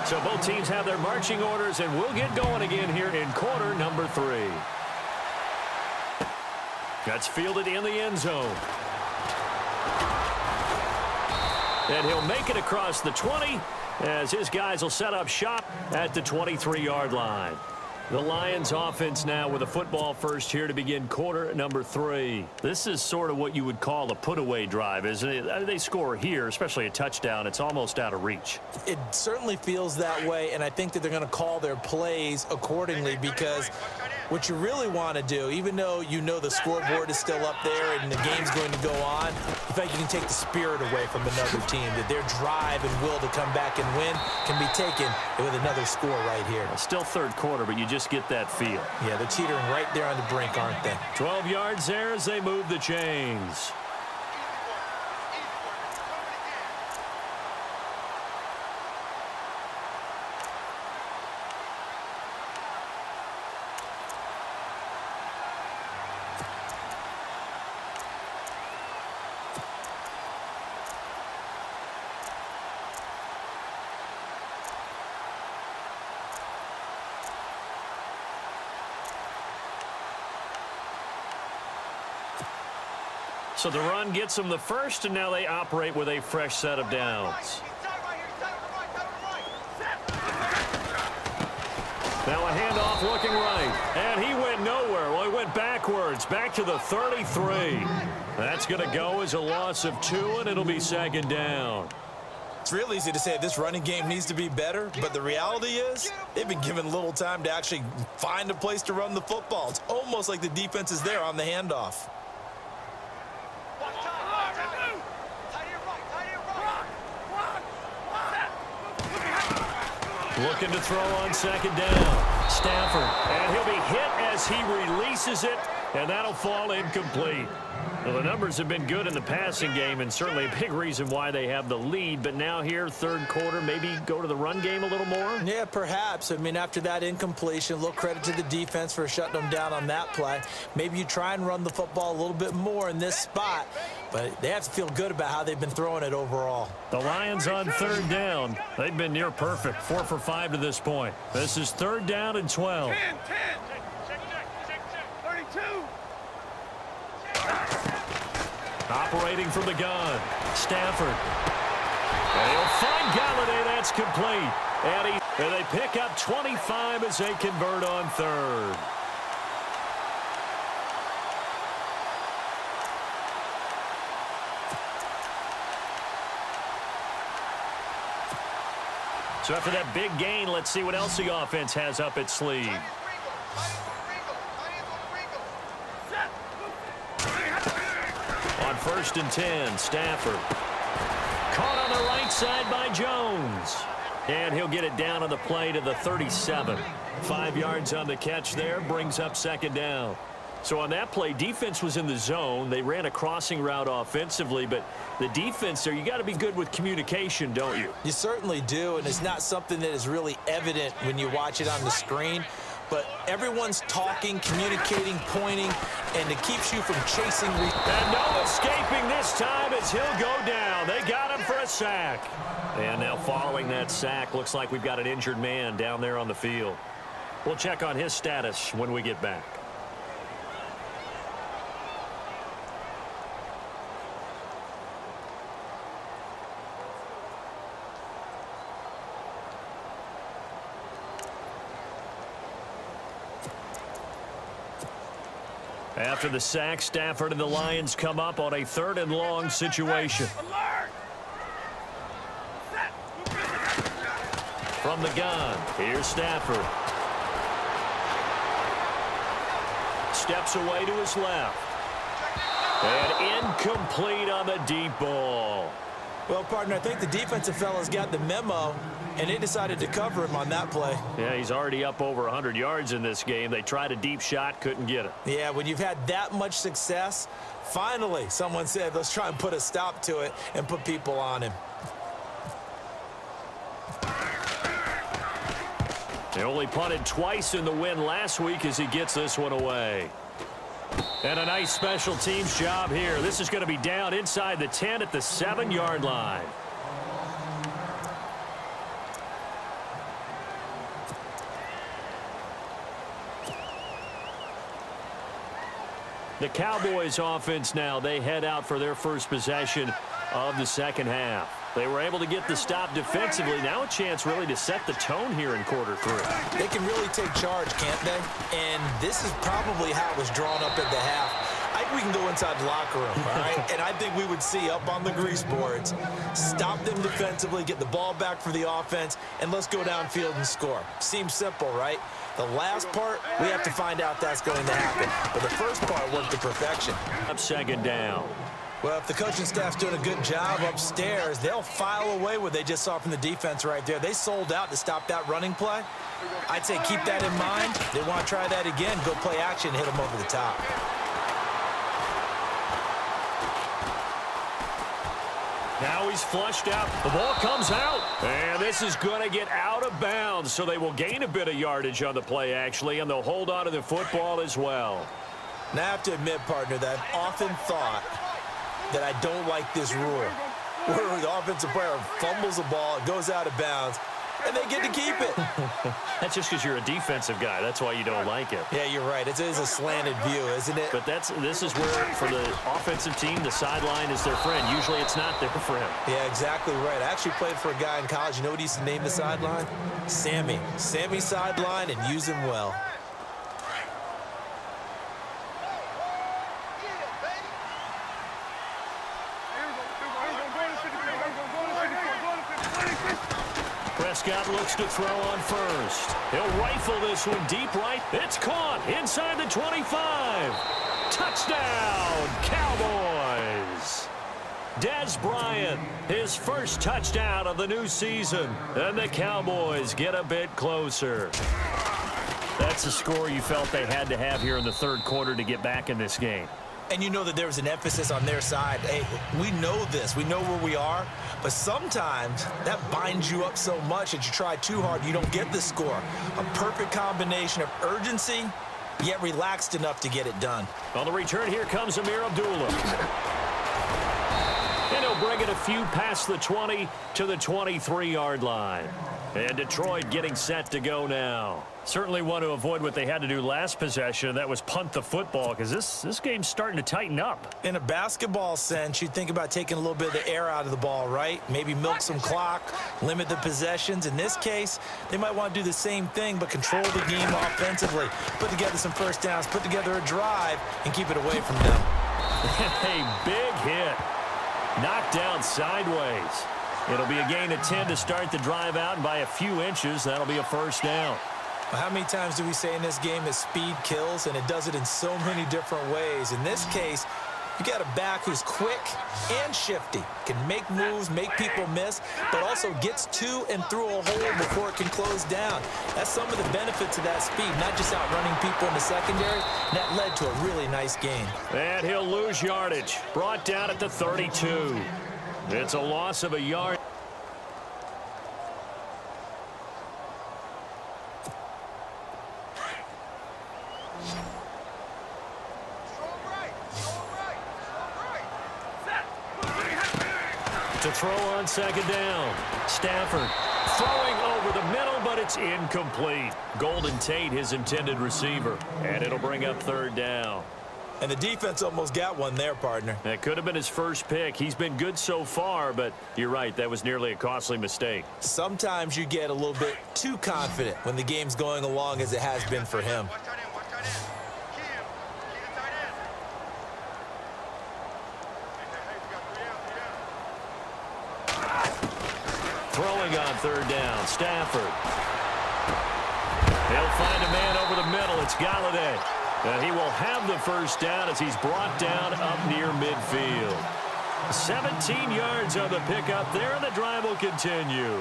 So both teams have their marching orders, and we'll get going again here in quarter number 3. That's fielded in the end zone. And he'll make it across the 20 as his guys will set up shop at the 23-yard line. The Lions offense now with a football first here to begin quarter number 3. This is sort of what you would call a put-away drive, isn't it? They score here, especially a touchdown. It's almost out of reach. It certainly feels that way, and I think that they're going to call their plays accordingly because what you really want to do, even though you know the scoreboard is still up there and the game's going to go on, you think you can take the spirit away from another team, that their drive and will to come back and win can be taken with another score right here. Still third quarter, but you just get that feel. Yeah, they're teetering right there on the brink, aren't they? 12 yards there as they move the chains. So the run gets them the first, and now they operate with a fresh set of downs. Now a handoff looking right, and he went nowhere. Well, he went backwards, back to the 33. That's going to go as a loss of 2, and it'll be second down. It's real easy to say this running game needs to be better, but the reality is they've been given little time to actually find a place to run the football. It's almost like the defense is there on the handoff. Looking to throw on second down. Stafford, and he'll be hit as he releases it, and that'll fall incomplete. Well, the numbers have been good in the passing game, and certainly a big reason why they have the lead. But now here, third quarter, maybe go to the run game a little more? Yeah, perhaps. I mean, after that incompletion, a little credit to the defense for shutting them down on that play. Maybe you try and run the football a little bit more in this spot, but they have to feel good about how they've been throwing it overall. The Lions on third down. They've been near perfect, 4 for 5 to this point. This is third down and 12. 10, 32. Operating from the gun, Stafford. And he'll find Galladay. That's complete. And they pick up 25 as they convert on third. So after that big gain, let's see what else the offense has up its sleeve. On 1st and 10, Stafford. Caught on the right side by Jones. And he'll get it down on the play to the 37. 5 yards on the catch there, brings up second down. So on that play, defense was in the zone. They ran a crossing route offensively, but the defense there, you got to be good with communication, don't you? You certainly do, and it's not something that is really evident when you watch it on the screen. But everyone's talking, communicating, pointing, and it keeps you from chasing. And no escaping this time as he'll go down. They got him for a sack. And now following that sack, looks like we've got an injured man down there on the field. We'll check on his status when we get back. After the sack, Stafford and the Lions come up on a 3rd and long situation. From the gun, here's Stafford. Steps away to his left. And incomplete on the deep ball. Well, partner, I think the defensive fellas got the memo, and they decided to cover him on that play. Yeah, he's already up over 100 yards in this game. They tried a deep shot, couldn't get it. Yeah, when you've had that much success, finally someone said, let's try and put a stop to it and put people on him. They only punted twice in the win last week as he gets this one away. And a nice special teams job here. This is going to be down inside the 10 at the 7-yard line. The Cowboys offense now, they head out for their first possession of the second half. They were able to get the stop defensively. Now a chance really to set the tone here in quarter three. They can really take charge, can't they? And this is probably how it was drawn up at the half. I think we can go inside the locker room, all right? And I think we would see up on the grease boards, stop them defensively, get the ball back for the offense, and let's go downfield and score. Seems simple, right? The last part, we have to find out that's going to happen. But the first part worked to perfection. Up second down. Well, if the coaching staff's doing a good job upstairs, they'll file away what they just saw from the defense right there. They sold out to stop that running play. I'd say keep that in mind. They want to try that again, go play action, hit them over the top. Now he's flushed out. The ball comes out. And this is going to get out of bounds, so they will gain a bit of yardage on the play, actually, and they'll hold on to the football as well. Now, I have to admit, partner, that I've often thought that I don't like this rule, where the offensive player fumbles the ball, it goes out of bounds, and they get to keep it. That's just because you're a defensive guy. That's why you don't like it. Yeah, you're right. It is a slanted view, isn't it? But this is where, for the offensive team, the sideline is their friend. Usually it's not their friend. Yeah, exactly right. I actually played for a guy in college. You know what he used to name the sideline? Sammy. Sammy sideline, and use him well. Prescott looks to throw on first. He'll rifle this one deep right. It's caught inside the 25. Touchdown, Cowboys. Dez Bryant, his first touchdown of the new season. And the Cowboys get a bit closer. That's the score you felt they had to have here in the third quarter to get back in this game. And you know that there was an emphasis on their side. Hey, we know this. We know where we are. But sometimes that binds you up so much that you try too hard, you don't get the score. A perfect combination of urgency, yet relaxed enough to get it done. On the return, here comes Amir Abdullah. And he'll bring it a few past the 20 to the 23-yard line. And Detroit getting set to go now. Certainly want to avoid what they had to do last possession. That was punt the football, because this game's starting to tighten up. In a basketball sense, you think about taking a little bit of the air out of the ball, right? Maybe milk some clock, limit the possessions. In this case, they might want to do the same thing, but control the game offensively. Put together some first downs, put together a drive, and keep it away from them. A big hit. Knocked down sideways. It'll be a gain of 10 to start the drive out, and by a few inches, that'll be a first down. Well, how many times do we say in this game that speed kills, and it does it in so many different ways? In this case, you got a back who's quick and shifty, can make moves, make people miss, but also gets to and through a hole before it can close down. That's some of the benefits of that speed, not just outrunning people in the secondary. That led to a really nice gain. And he'll lose yardage. Brought down at the 32. It's a loss of a yard. To throw on second down. Stafford throwing over the middle, but it's incomplete. Golden Tate, his intended receiver. And it'll bring up third down. And the defense almost got one there, partner. That could have been his first pick. He's been good so far, but you're right, that was nearly a costly mistake. Sometimes you get a little bit too confident when the game's going along as it has been for him. Throwing on third down, Stafford. He'll find a man over the middle. It's Galladay. And he will have the first down as he's brought down up near midfield. 17 yards on the pickup there, and the drive will continue.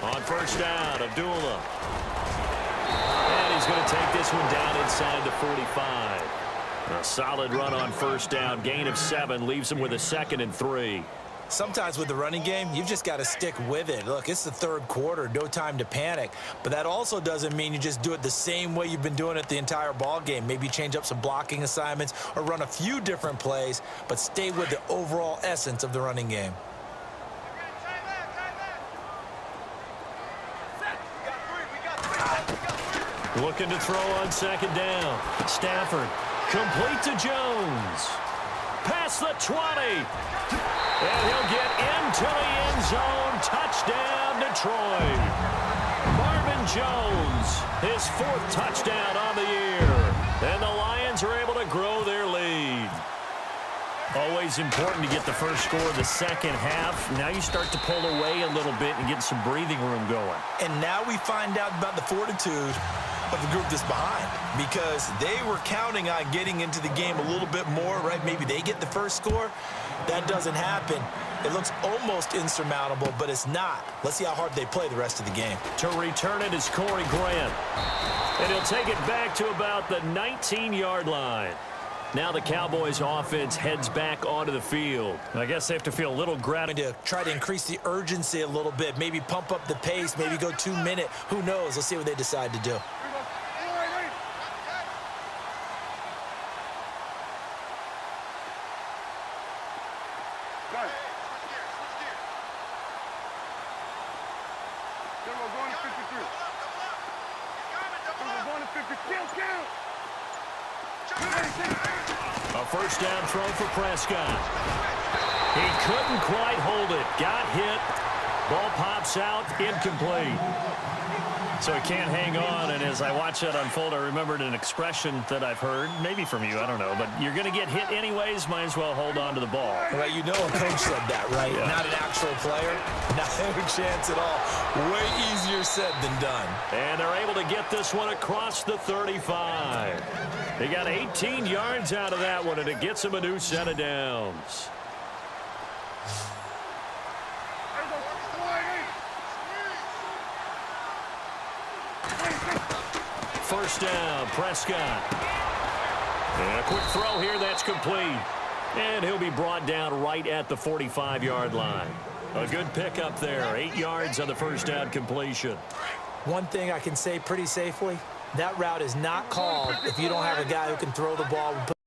On first down, Abdullah. And he's going to take this one down inside the 45. A solid run on first down. Gain of 7 leaves him with a 2nd and 3. Sometimes with the running game, you've just got to stick with it. Look, it's the third quarter, no time to panic. But that also doesn't mean you just do it the same way you've been doing it the entire ball game. Maybe change up some blocking assignments or run a few different plays, but stay with the overall essence of the running game. Looking to throw on second down. Stafford complete to Jones. Past the 20. And he'll get into the end zone. Touchdown, Detroit. Marvin Jones, his 4th touchdown on the year. And the Lions are able to grow their lead. Always important to get the first score of the second half. Now you start to pull away a little bit and get some breathing room going. And now we find out about the fortitude of the group that's behind, because they were counting on getting into the game a little bit more, right? Maybe they get the first score. That doesn't happen. It looks almost insurmountable, but it's not. Let's see how hard they play the rest of the game. To return it is Corey Grant. And he'll take it back to about the 19-yard line. Now the Cowboys offense heads back onto the field. I guess they have to feel a little to try to increase the urgency a little bit, maybe pump up the pace, maybe go 2-minute. Who knows? Let's see what they decide to do. A first down throw for Prescott. He couldn't quite hold it. Got hit. Ball pops out. Incomplete. So he can't hang on, and as I watch that unfold, I remembered an expression that I've heard, maybe from you, I don't know, but you're going to get hit anyways, might as well hold on to the ball. Right, you know a coach said that, right? Yeah. Not an actual player. Not a chance at all. Way easier said than done. And they're able to get this one across the 35. They got 18 yards out of that one, and it gets them a new set of downs. First down, Prescott. And a quick throw here, that's complete. And he'll be brought down right at the 45-yard line. A good pickup there, 8 yards on the first down completion. One thing I can say pretty safely, that route is not called if you don't have a guy who can throw the ball.